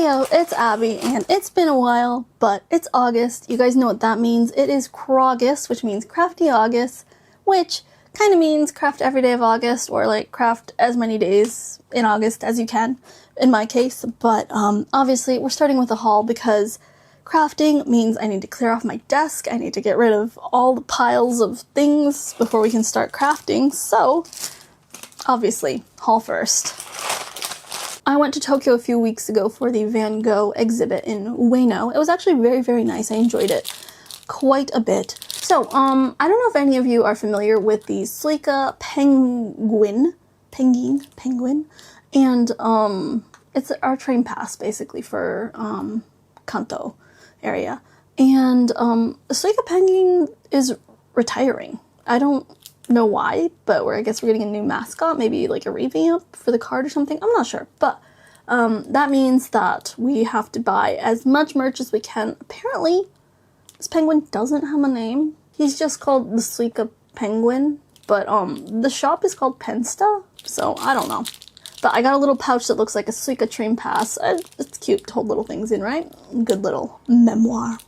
Heyo, it's Abby, and it's been a while, but it's August. You guys know what that means. It is Crogust, which means crafty August, which kind of means craft every day of August, or like craft as many days in August as you can, in my case. But obviously, we're starting with a haul because crafting means I need to clear off my desk, I need to get rid of all the piles of things before we can start crafting, so obviously, haul first. I went to Tokyo a few weeks ago for the Van Gogh exhibit in Ueno. It was actually very, very nice. I enjoyed it quite a bit. So, I don't know if any of you are familiar with the Suica penguin, and it's our train pass basically for Kanto area. And the Suica penguin is retiring. I don't know why, but I guess we're getting a new mascot, maybe like a revamp for the card or something. I'm not sure, but that means that we have to buy as much merch as we can. Apparently, this penguin doesn't have a name. He's just called the Suica penguin, but the shop is called Pensta, so I don't know. But I got a little pouch that looks like a Suica train pass. It's cute to hold little things in, right? Good little memoir.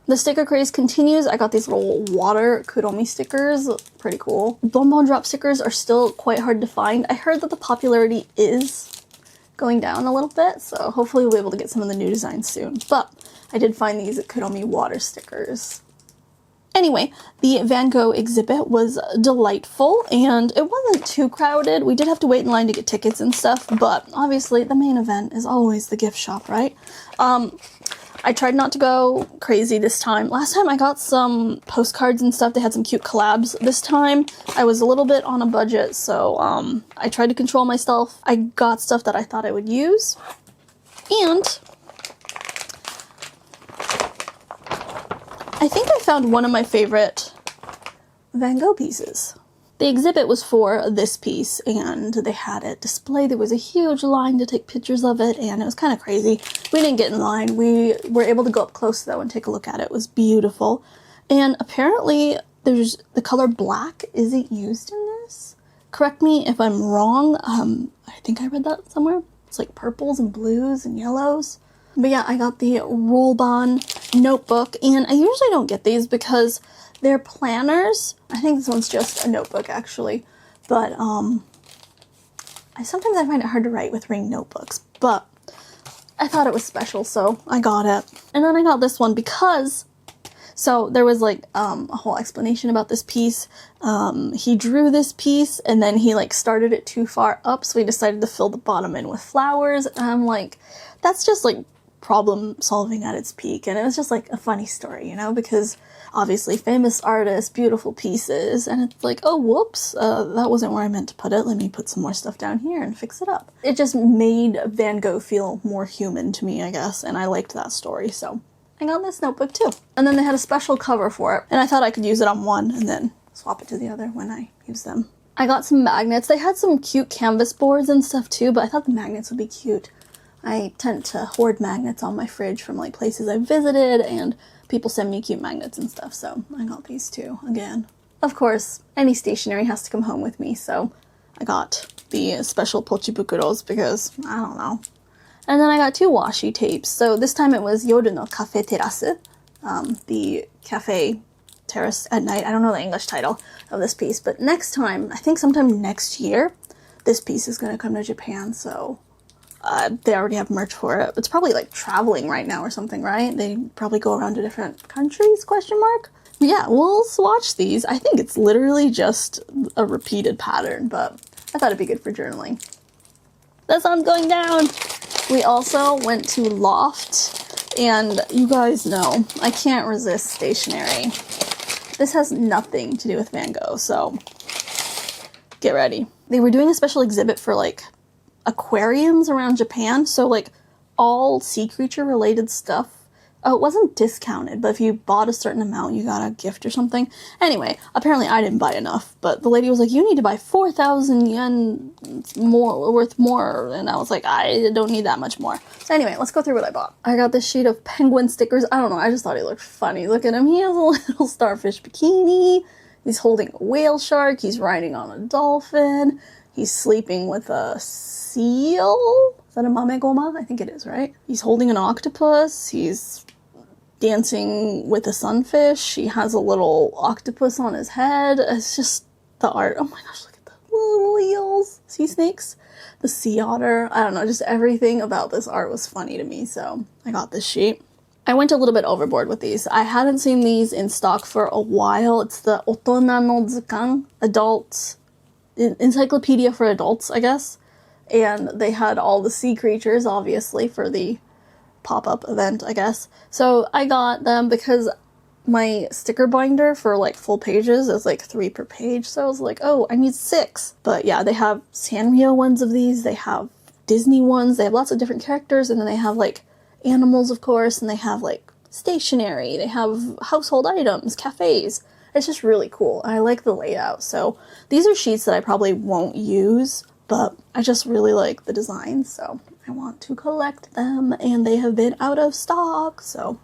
The sticker craze continues. I got these little water Kuromi stickers. Pretty cool. Bonbon drop stickers are still quite hard to find. I heard that the popularity is going down a little bit, so hopefully we'll be able to get some of the new designs soon. But I did find these Kuromi water stickers. Anyway, the Van Gogh exhibit was delightful, and it wasn't too crowded. We did have to wait in line to get tickets and stuff, but obviously the main event is always the gift shop, right? I tried not to go crazy this time. Last time I got some postcards and stuff. They had some cute collabs. This time I was a little bit on a budget, so I tried to control myself. I got stuff that I thought I would use. And I think I found one of my favorite Van Gogh pieces. The exhibit was for this piece, and they had it displayed. There was a huge line to take pictures of it, and it was kind of crazy. We didn't get in line. We were able to go up close, though, and take a look at it. It was beautiful. And apparently, there's the color black isn't used in this. Correct me if I'm wrong. I think I read that somewhere. It's like purples and blues and yellows. But yeah, I got the Rollbon notebook, and I usually don't get these because they're planners. I think this one's just a notebook, actually. But, sometimes I find it hard to write with ring notebooks. But I thought it was special, so I got it. And then I got this one because, so there was like a whole explanation about this piece. He drew this piece, and then he like started it too far up, so he decided to fill the bottom in with flowers. And I'm like, that's just like problem solving at its peak. And it was just like a funny story, you know, because obviously famous artists, beautiful pieces, and it's like, oh, whoops, that wasn't where I meant to put it. Let me put some more stuff down here and fix it up. It just made Van Gogh feel more human to me, I guess, and I liked that story, so I got this notebook too. And then they had a special cover for it, and I thought I could use it on one and then swap it to the other when I use them. I got some magnets. They had some cute canvas boards and stuff too, but I thought the magnets would be cute. I tend to hoard magnets on my fridge from like places I've visited, and people send me cute magnets and stuff, so I got these too, again. Of course, any stationery has to come home with me, so I got the special pochibukuros because, I don't know. And then I got two washi tapes. So this time it was Yoru no Cafe Terasu, the cafe terrace at night. I don't know the English title of this piece, but next time, I think sometime next year, this piece is going to come to Japan, so they already have merch for it. It's probably like traveling right now or something, right? They probably go around to different countries, question mark? Yeah, we'll swatch these. I think it's literally just a repeated pattern, but I thought it'd be good for journaling. The sun's going down! We also went to Loft, and you guys know, I can't resist stationery. This has nothing to do with Van Gogh, so get ready. They were doing a special exhibit for like aquariums around Japan, so like all sea creature related stuff. Oh, it wasn't discounted, but if you bought a certain amount, you got a gift or something. Anyway, apparently I didn't buy enough, but the lady was like, you need to buy 4,000 yen worth more, and I was like, I don't need that much more. So anyway, let's go through what I bought. I got this sheet of penguin stickers. I don't know, I just thought he looked funny. Look at him, he has a little starfish bikini, he's holding a whale shark, he's riding on a dolphin, he's sleeping with a seal? Is that a mamegoma? I think it is, right? He's holding an octopus. He's dancing with a sunfish. He has a little octopus on his head. It's just the art. Oh my gosh, look at the little eels. Sea snakes. The sea otter. I don't know, just everything about this art was funny to me, so I got this sheet. I went a little bit overboard with these. I hadn't seen these in stock for a while. It's the Otona no Zukan, adult, encyclopedia for adults, I guess. And they had all the sea creatures, obviously, for the pop-up event, I guess. So I got them because my sticker binder for like full pages is like 3 per page. So I was like, oh, I need 6. But yeah, they have Sanrio ones of these. They have Disney ones. They have lots of different characters. And then they have like animals, of course. And they have like stationery. They have household items, cafes. It's just really cool. I like the layout. So these are sheets that I probably won't use, but I just really like the designs. So I want to collect them, and they have been out of stock. So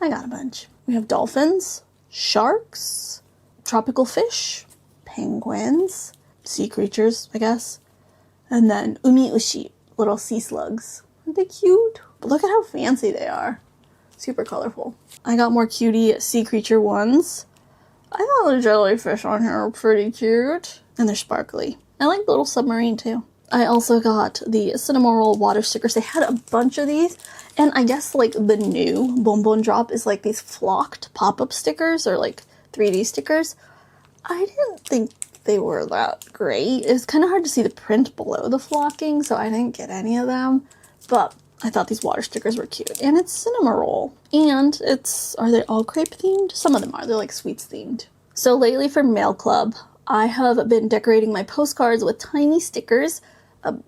I got a bunch. We have dolphins, sharks, tropical fish, penguins, sea creatures, I guess, and then umi-ushi, little sea slugs. Aren't they cute? But look at how fancy they are. Super colorful. I got more cutie sea creature ones. I thought the jellyfish on here are pretty cute. And they're sparkly. I like the little submarine too. I also got the Cinnamoroll water stickers. They had a bunch of these. And I guess like the new Bonbon Drop is like these flocked pop-up stickers or like 3D stickers. I didn't think they were that great. It's kind of hard to see the print below the flocking, so I didn't get any of them. But I thought these water stickers were cute. And it's Cinnamoroll. And are they all crepe themed? Some of them are. They're like sweets themed. So lately for Mail Club, I have been decorating my postcards with tiny stickers.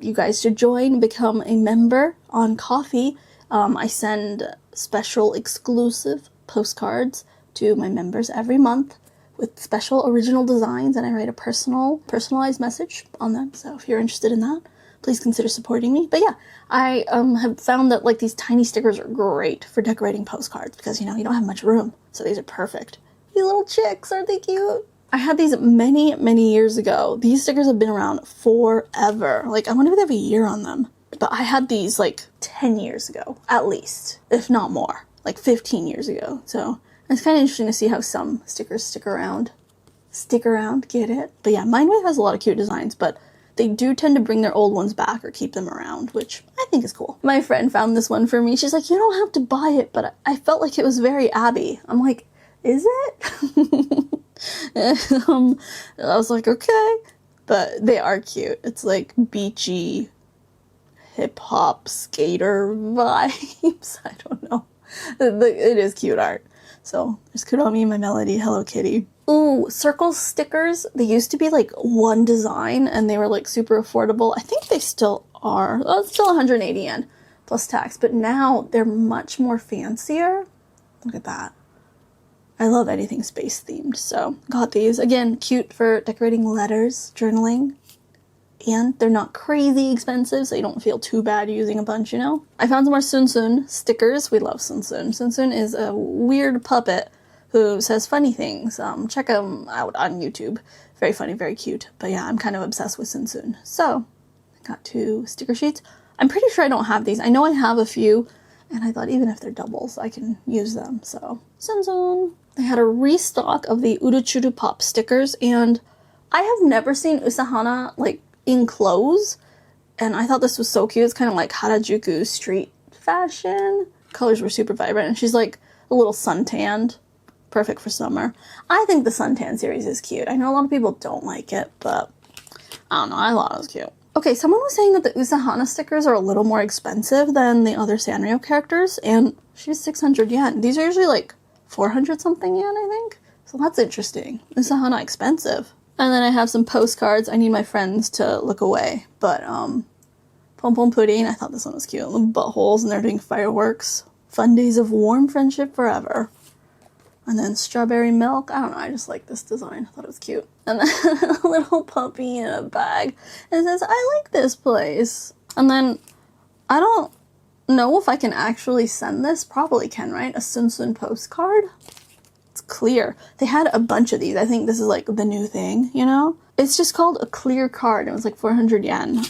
You guys should join, become a member on Ko-fi. I send special exclusive postcards to my members every month with special original designs, and I write a personalized message on them. So if you're interested in that, please consider supporting me. But yeah, I have found that like these tiny stickers are great for decorating postcards because, you know, you don't have much room. So these are perfect. These little chicks, aren't they cute? I had these many, many years ago. These stickers have been around forever. Like, I wonder if they have a year on them. But I had these like 10 years ago, at least, if not more, like 15 years ago. So it's kind of interesting to see how some stickers stick around. Stick around, get it? But yeah, Mindwave has a lot of cute designs, but they do tend to bring their old ones back or keep them around, which I think is cool. My friend found this one for me. She's like, you don't have to buy it, but I felt like it was very Abby. I'm like, is it? I was like, okay. But they are cute. It's like beachy, hip-hop, skater vibes. I don't know. It is cute art. So there's Kuromi, my Melody, Hello Kitty. Ooh, circle stickers. They used to be like one design and they were like super affordable. I think they still are. Oh, it's still 180 yen plus tax. But now they're much more fancier. Look at that. I love anything space themed. So got these. Again, cute for decorating letters, journaling. And they're not crazy expensive, so you don't feel too bad using a bunch, you know? I found some more Sun stickers. We love Sun. Sun is a weird puppet who says funny things. Check him out on YouTube. Very funny, very cute. But yeah, I'm kind of obsessed with Sun. So, I got 2 sticker sheets. I'm pretty sure I don't have these. I know I have a few, and I thought even if they're doubles, I can use them. So, Sun. They had a restock of the Uruchuru Pop stickers, and I have never seen Usahana, like, in clothes, and I thought this was so cute. It's kind of like Harajuku street fashion. Colors were super vibrant, and she's like a little suntanned. Perfect for summer. I think the suntan series is cute. I know a lot of people don't like it, but I don't know, I thought it was cute. Okay, someone was saying that the Usahana stickers are a little more expensive than the other Sanrio characters, and she's 600 yen. These are usually like 400 something yen, I think. So that's interesting. Usahana expensive. And then I have some postcards. I need my friends to look away. But, Pom Pom Pudding, I thought this one was cute. Little buttholes, and they're doing fireworks. Fun days of warm friendship forever. And then Strawberry Milk. I don't know, I just like this design. I thought it was cute. And then a little puppy in a bag. And it says, I like this place. And then, I don't know if I can actually send this. Probably can, right? A Sun postcard? It's clear. They had a bunch of these. I think this is like the new thing, you know? It's just called a clear card. It was like 400 yen.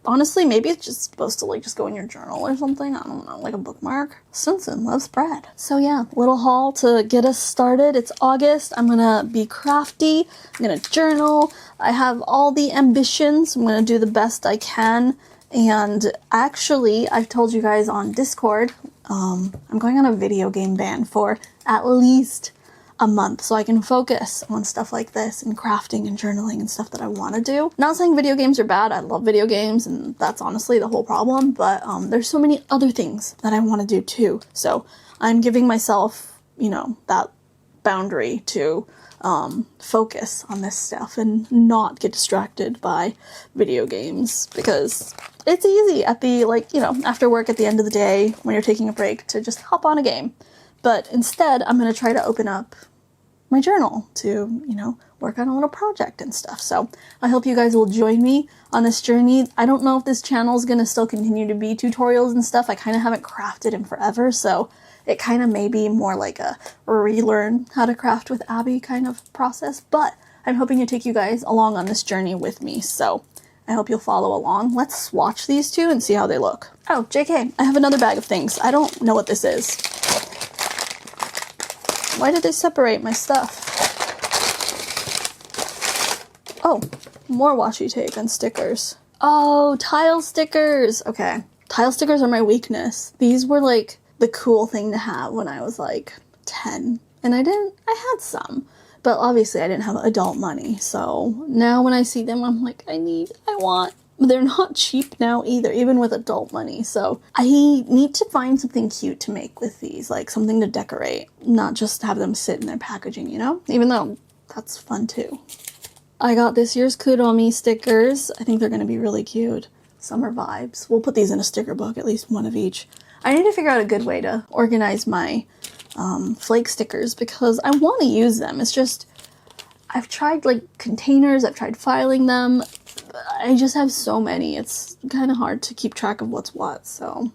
honestly, maybe it's just supposed to like just go in your journal or something. I don't know, like a bookmark. Simpson loves bread. So yeah, little haul to get us started. It's August. I'm gonna be crafty. I'm gonna journal. I have all the ambitions. I'm gonna do the best I can. And actually, I've told you guys on Discord, I'm going on a video game ban for at least a month so I can focus on stuff like this and crafting and journaling and stuff that I want to do. Not saying video games are bad. I love video games and that's honestly the whole problem, but there's so many other things that I want to do too. So I'm giving myself, you know, that boundary to focus on this stuff and not get distracted by video games, because it's easy at the, like, you know, after work at the end of the day when you're taking a break to just hop on a game. But instead, I'm going to try to open up my journal to, you know, work on a little project and stuff. So I hope you guys will join me on this journey. I don't know if this channel is going to still continue to be tutorials and stuff. I kind of haven't crafted in forever, so it kind of may be more like a relearn how to craft with Abby kind of process. But I'm hoping to take you guys along on this journey with me, so I hope you'll follow along. Let's swatch these two and see how they look. Oh, JK, I have another bag of things. I don't know what this is. Why did they separate my stuff? Oh, more washi tape and stickers. Oh, tile stickers. Okay. Tile stickers are my weakness. These were like the cool thing to have when I was like 10. And I had some, but obviously I didn't have adult money. So now when I see them, I'm like, I want. They're not cheap now either, even with adult money. So I need to find something cute to make with these, like something to decorate, not just have them sit in their packaging, you know? Even though that's fun too. I got this year's Kuromi stickers. I think they're going to be really cute. Summer vibes. We'll put these in a sticker book, at least one of each. I need to figure out a good way to organize my flake stickers because I want to use them. It's just, I've tried like containers, I've tried filing them. I just have so many. It's kind of hard to keep track of what's what, so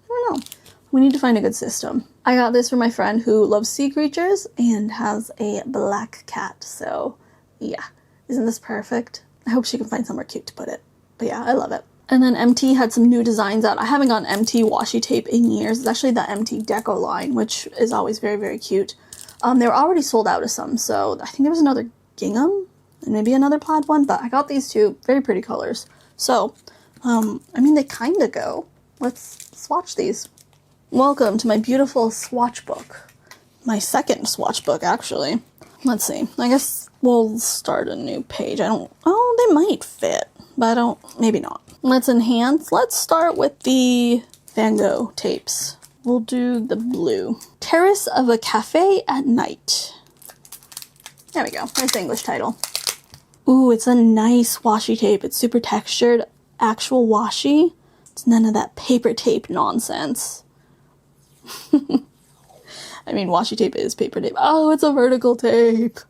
I don't know. We need to find a good system. I got this from my friend who loves sea creatures and has a black cat, so yeah. Isn't this perfect? I hope she can find somewhere cute to put it. But yeah, I love it. And then MT had some new designs out. I haven't gotten MT washi tape in years. It's actually the MT Deco line, which is always very, very cute. They were already sold out of some, so I think there was another gingham and maybe another plaid one, but I got these two very pretty colors. So, I mean, they kind of go. Let's swatch these. Welcome to my beautiful swatch book. My second swatch book, actually. Let's see. I guess we'll start a new page. Oh, they might fit, but maybe not. Let's enhance. Let's start with the Van Gogh tapes. We'll do the blue. Terrace of a Cafe at Night. There we go. Nice English title. Ooh, it's a nice washi tape. It's super textured. Actual washi. It's none of that paper tape nonsense. I mean, washi tape is paper tape. Oh, it's a vertical tape.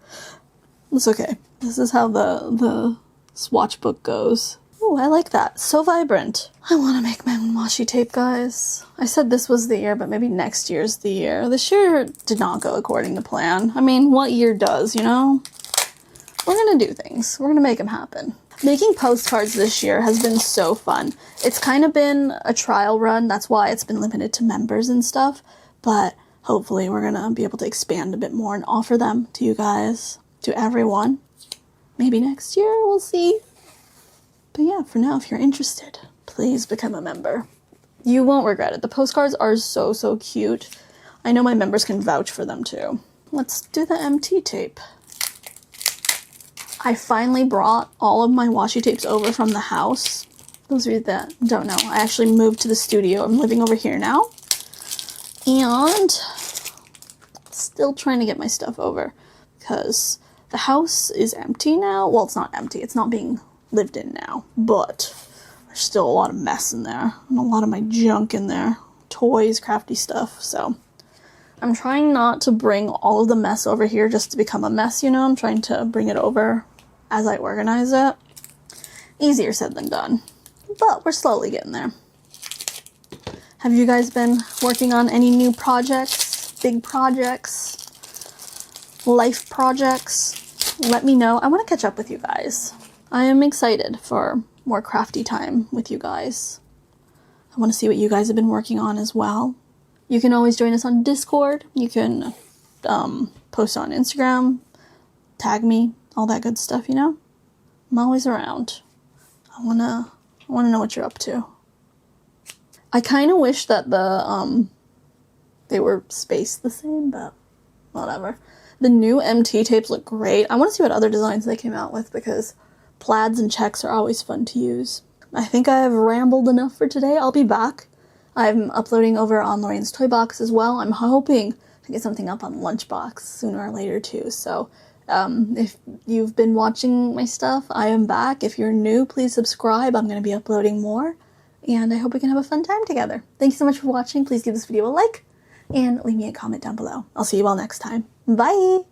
It's okay. This is how the swatch book goes. Oh, I like that. So vibrant. I want to make my own washi tape, guys. I said this was the year, but maybe next year's the year. This year did not go according to plan. I mean, what year does, you know? We're gonna do things. We're gonna make them happen. Making postcards this year has been so fun. It's kind of been a trial run. That's why it's been limited to members and stuff. But hopefully we're gonna be able to expand a bit more and offer them to you guys, to everyone. Maybe next year, we'll see. But yeah, for now, if you're interested, please become a member. You won't regret it. The postcards are so, so cute. I know my members can vouch for them too. Let's do the MT tape. I finally brought all of my washi tapes over from the house. Those of you that don't know, I actually moved to the studio. I'm living over here now. And still trying to get my stuff over because the house is empty now. Well, it's not empty. It's not being lived in now, but there's still a lot of mess in there and a lot of my junk in there. Toys, crafty stuff, so I'm trying not to bring all of the mess over here just to become a mess, you know? I'm trying to bring it over as I organize it. Easier said than done, but we're slowly getting there. Have you guys been working on any new projects, big projects, life projects? Let me know. I want to catch up with you guys. I am excited for more crafty time with you guys. I want to see what you guys have been working on as well. You can always join us on Discord. You can post on Instagram, tag me, all that good stuff, you know? I'm always around. I wanna know what you're up to. I kind of wish that they were spaced the same, but whatever. The new MT tapes look great. I want to see what other designs they came out with because plaids and checks are always fun to use. I think I've rambled enough for today. I'll be back. I'm uploading over on Lorraine's Toy Box as well. I'm hoping to get something up on Lunchbox sooner or later too. So if you've been watching my stuff, I am back. If you're new, please subscribe. I'm going to be uploading more. And I hope we can have a fun time together. Thank you so much for watching. Please give this video a like and leave me a comment down below. I'll see you all next time. Bye!